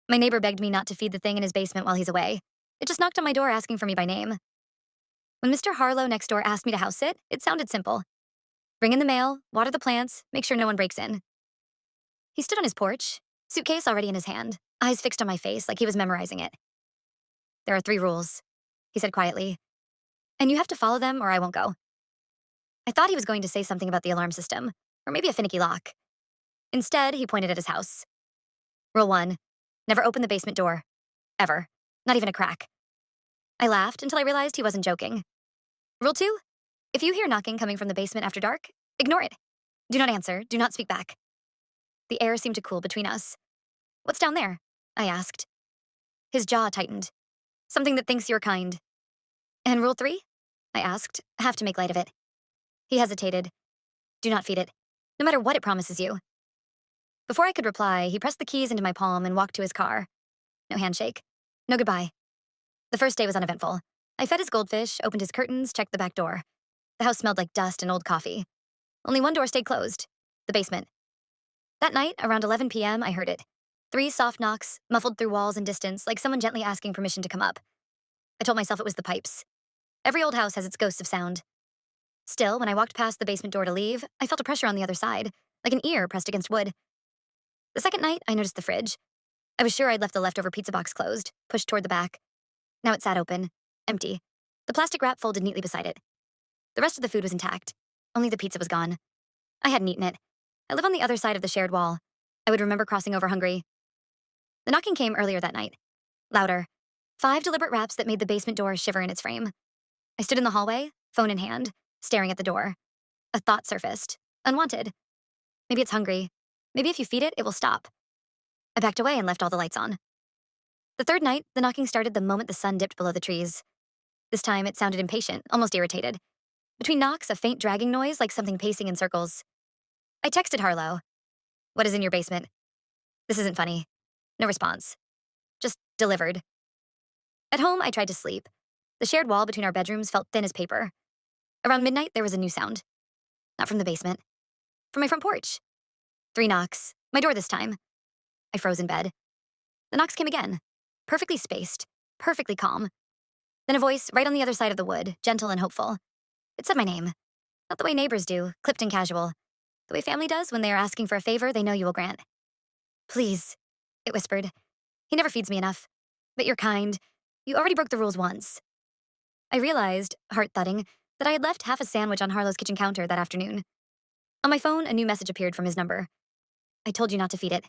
My neighbor begged me not to feed the thing in his basement while he's away. It just knocked on my door asking for me by name. When Mr. Harlow next door asked me to house sit, it sounded simple. Bring in the mail, water the plants, make sure no one breaks in. He stood on his porch, suitcase already in his hand, eyes fixed on my face like he was memorizing it. There are 3 rules, he said quietly, and you have to follow them or I won't go. I thought he was going to say something about the alarm system, or maybe a finicky lock. Instead, he pointed at his house. Rule 1, never open the basement door. Ever. Not even a crack. I laughed until I realized he wasn't joking. Rule 2, if you hear knocking coming from the basement after dark, ignore it. Do not answer, do not speak back. The air seemed to cool between us. What's down there? I asked. His jaw tightened. Something that thinks you're kind. And rule 3? I asked, have to make light of it. He hesitated. Do not feed it, no matter what it promises you. Before I could reply, he pressed the keys into my palm and walked to his car. No handshake. No goodbye. The first day was uneventful. I fed his goldfish, opened his curtains, checked the back door. The house smelled like dust and old coffee. Only one door stayed closed, the basement. That night, around 11 p.m., I heard it. 3 soft knocks, muffled through walls and distance, like someone gently asking permission to come up. I told myself it was the pipes. Every old house has its ghosts of sound. Still, when I walked past the basement door to leave, I felt a pressure on the other side, like an ear pressed against wood. The second night, I noticed the fridge. I was sure I'd left the leftover pizza box closed, pushed toward the back. Now it sat open, empty, the plastic wrap folded neatly beside it. The rest of the food was intact. Only the pizza was gone. I hadn't eaten it. I live on the other side of the shared wall. I would remember crossing over hungry. The knocking came earlier that night. Louder. 5 deliberate raps that made the basement door shiver in its frame. I stood in the hallway, phone in hand, staring at the door. A thought surfaced. Unwanted. Maybe it's hungry. Maybe if you feed it, it will stop. I backed away and left all the lights on. The third night, the knocking started the moment the sun dipped below the trees. This time, it sounded impatient, almost irritated. Between knocks, a faint dragging noise like something pacing in circles. I texted Harlow. What is in your basement? This isn't funny. No response. Just delivered. At home, I tried to sleep. The shared wall between our bedrooms felt thin as paper. Around midnight, there was a new sound. Not from the basement. From my front porch. 3 knocks. My door this time. I froze in bed. The knocks came again. Perfectly spaced. Perfectly calm. Then a voice right on the other side of the wood, gentle and hopeful. It said my name. Not the way neighbors do, clipped and casual. The way family does when they are asking for a favor they know you will grant. Please, it whispered. He never feeds me enough. But you're kind. You already broke the rules once. I realized, heart thudding, that I had left half a sandwich on Harlow's kitchen counter that afternoon. On my phone, a new message appeared from his number. I told you not to feed it.